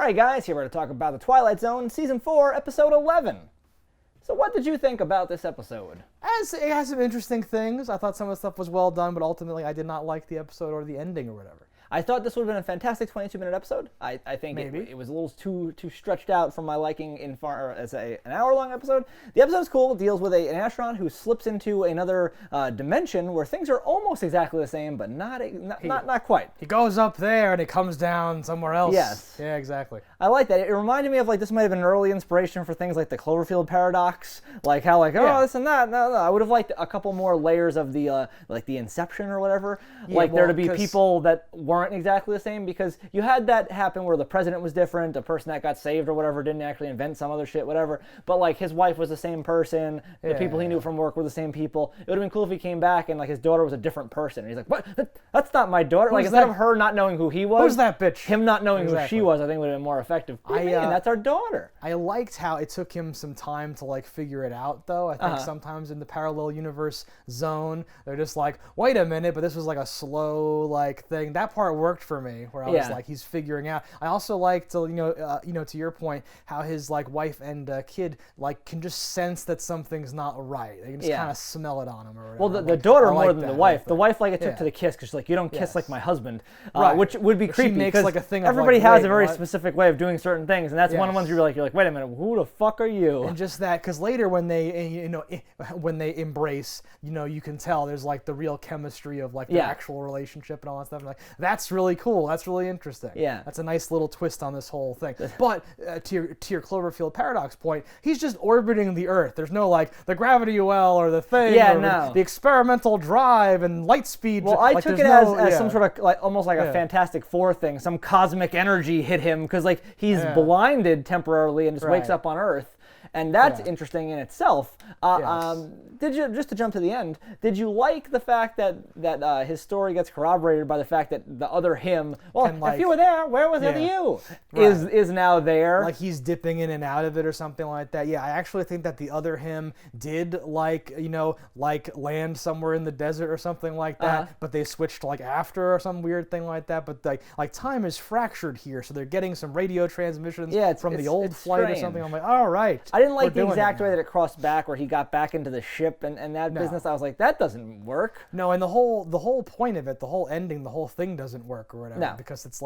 Alright guys, here we're to talk about the Twilight Zone, Season 4, Episode 11. So what did you think about this episode? It has some interesting things. I thought some of the stuff was well done, but ultimately I did not like the episode or the ending or whatever. I thought this would have been a fantastic 22-minute episode. I think it was a little too stretched out from my liking as an hour-long episode. The episode's cool. It deals with an astronaut who slips into another dimension where things are almost exactly the same, but not quite. He goes up there and he comes down somewhere else. Yes. Yeah, exactly. I like that. It reminded me of this might have been an early inspiration for things like the Cloverfield paradox, this and that. No, I would have liked a couple more layers of the the Inception or whatever. Yeah, there to be people that weren't exactly the same, because you had that happen where the president was different, the person that got saved or whatever didn't actually invent some other shit, whatever, but his wife was the same person, the people he knew from work were the same people. It would have been cool if he came back and his daughter was a different person, and he's like, what? That's not my daughter. Instead of her not knowing who he was, who's that bitch? Him not knowing who she was, I think would have been more effective. What do you mean? That's our daughter. I liked how it took him some time to figure it out, though. I think sometimes in the parallel universe zone, they're just like, wait a minute, but this was a slow thing. That part worked for me, where I was he's figuring out. I also liked, to your point, how his wife and kid can just sense that something's not right. They can just kind of smell it on him or whatever. Well, the daughter more than the wife. The wife it took to the kiss, because she's you don't kiss like my husband, which would be creepy. She makes a thing of everybody has a very specific way of doing certain things, and that's one of the ones you're like, wait a minute, who the fuck are you? And just that, because later when they when they embrace, you can tell there's the real chemistry of the actual relationship and all that stuff. And that's really cool. That's really interesting. Yeah, that's a nice little twist on this whole thing. But to your Cloverfield paradox point, he's just orbiting the Earth. There's no the gravity well or the thing. Yeah, or the experimental drive and light speed. Well, I took it as some sort of almost a Fantastic Four thing. Some cosmic energy hit him because he's blinded temporarily and just wakes up on Earth. And that's interesting in itself. Did you, just to jump to the end, did you like the fact that his story gets corroborated by the fact that the other him, if you were there, where was the other you? Is now there. He's dipping in and out of it or something like that. Yeah, I actually think that the other him did land somewhere in the desert or something like that, but they switched after or some weird thing like that. But time is fractured here, so they're getting some radio transmissions from the old flight strange. Or something. I'm all right. I didn't like the exact way that it crossed back where he got back into the ship and that business. I was like, that doesn't work. No, and the whole point of it, the whole ending, the whole thing doesn't work or whatever. No. Because it's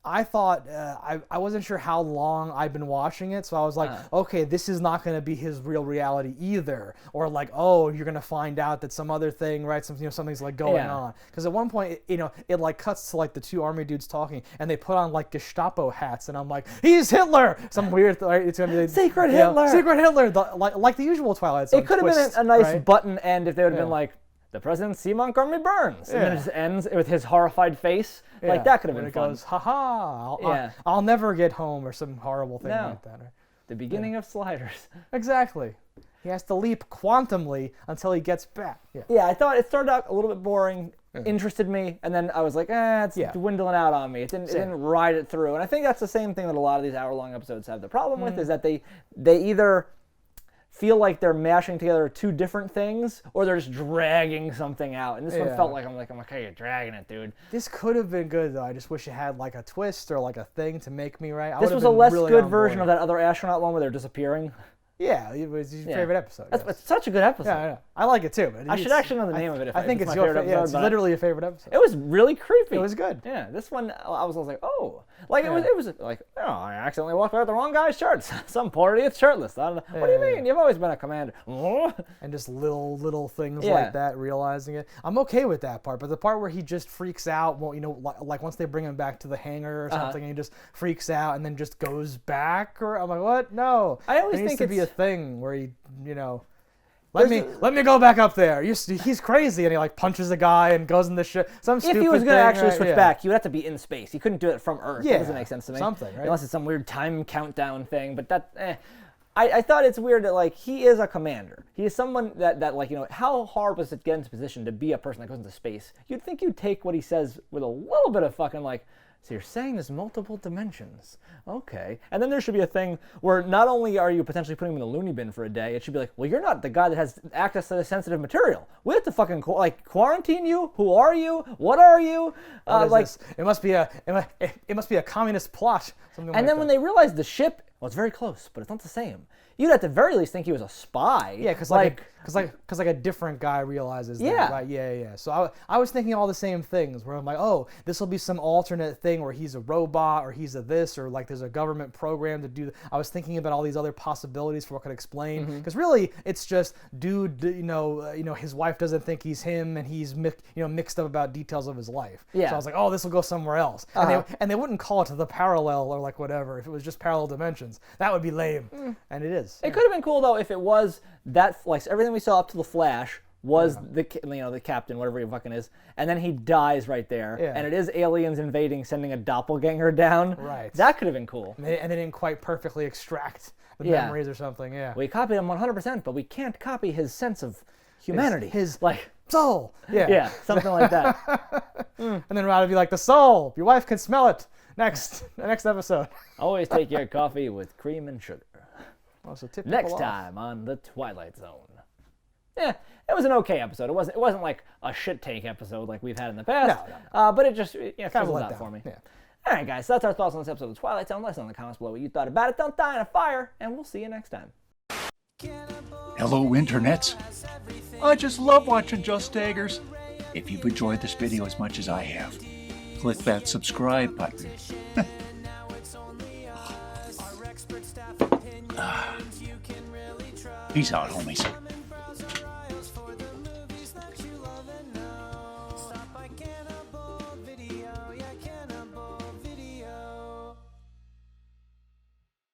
I thought, I wasn't sure how long I'd been watching it, so I was like, okay, this is not going to be his real reality either. Or you're going to find out that some other thing, right, something's going on. Because at one point, it cuts to the two army dudes talking, and they put on Gestapo hats, and I'm like, he's Hitler! Some weird, it's going to be... Secret Hitler! Secret Hitler! Like the usual Twilight Zone It could have been a nice button end if they would have been the President C. Montgomery Burns. And then it just ends with his horrified face. That could have been fun. It goes, ha-ha, I'll never get home, or some horrible thing like that. Right? The beginning of Sliders. Exactly. He has to leap quantumly until he gets back. Yeah, I thought it started out a little bit boring, interested me, and then I was like, it's dwindling out on me. It didn't ride it through. And I think that's the same thing that a lot of these hour-long episodes have. The problem with is that they either feel like they're mashing together two different things, or they're just dragging something out. And this one felt like I'm okay, you're dragging it, dude. This could have been good, though. I just wish it had a twist or a thing to make me right. This was a less good version of that other astronaut one where they're disappearing. Yeah, it was your favorite episode. It's such a good episode. Yeah, I know. I like it too. But I should actually know the name of it. I think it's your favorite episode. It's literally a favorite episode. It was really creepy. It was good. Yeah, this one I was like, oh, it was I accidentally walked out the wrong guy's shirts. Some poor idiot's shirtless. I don't know. What do you mean? You've always been a commander. And just little things like that, realizing it. I'm okay with that part, but the part where he just freaks out, once they bring him back to the hangar or something, and he just freaks out and then just goes back, or I'm like, what? No. I always think it needs to be a thing where he, let me go back up there. He's crazy, and he punches a guy and goes in the ship. If he was going to actually switch back, he would have to be in space. He couldn't do it from Earth. That doesn't make sense to me. Something, right? Unless it's some weird time countdown thing. But I thought it's weird that he is a commander. He is someone that how hard was it to get into position to be a person that goes into space? You'd think you'd take what he says with a little bit of fucking So you're saying there's multiple dimensions. Okay. And then there should be a thing where not only are you potentially putting him in the loony bin for a day, it should be like, well, you're not the guy that has access to the sensitive material. We have to fucking quarantine you. Who are you? What are you? This? It must be a communist plot. Something and then when they realize the ship, well, it's very close, but it's not the same. You'd at the very least think he was a spy. Yeah, because a different guy realizes that. Yeah. Right? Yeah. So I was thinking all the same things where I'm like, oh, this will be some alternate thing where he's a robot or he's a this or like there's a government program to do. I was thinking about all these other possibilities for what could explain. Because really, it's just dude, his wife doesn't think he's him and he's mixed up about details of his life. Yeah. So I was like, oh, this will go somewhere else. And they wouldn't call it to the parallel or like whatever if it was just parallel dimensions. That would be lame. And it is. It could have been cool though if it was that, like, everything we saw up to the Flash was the captain, whatever he fucking is, and then he dies right there, and it is aliens invading, sending a doppelganger down. Right. That could have been cool. And they didn't quite perfectly extract the memories or something. Yeah. We copied him 100%, but we can't copy his sense of humanity. His like soul. Yeah. Yeah, something like that. And then Rod would be like, the soul. Your wife can smell it. Next episode. Always take your coffee with cream and sugar. Also, tip Next time on the Twilight Zone. Yeah, it was an okay episode. It wasn't like a shit take episode like we've had in the past. No. But it just fizzled out for me. Yeah. All right, guys. So that's our thoughts on this episode of the Twilight Zone. Let us know in the comments below what you thought about it. Don't die in a fire, and we'll see you next time. Hello, internets. I just love watching Justdaggers. If you've enjoyed this video as much as I have, click that subscribe button. Peace out, homies.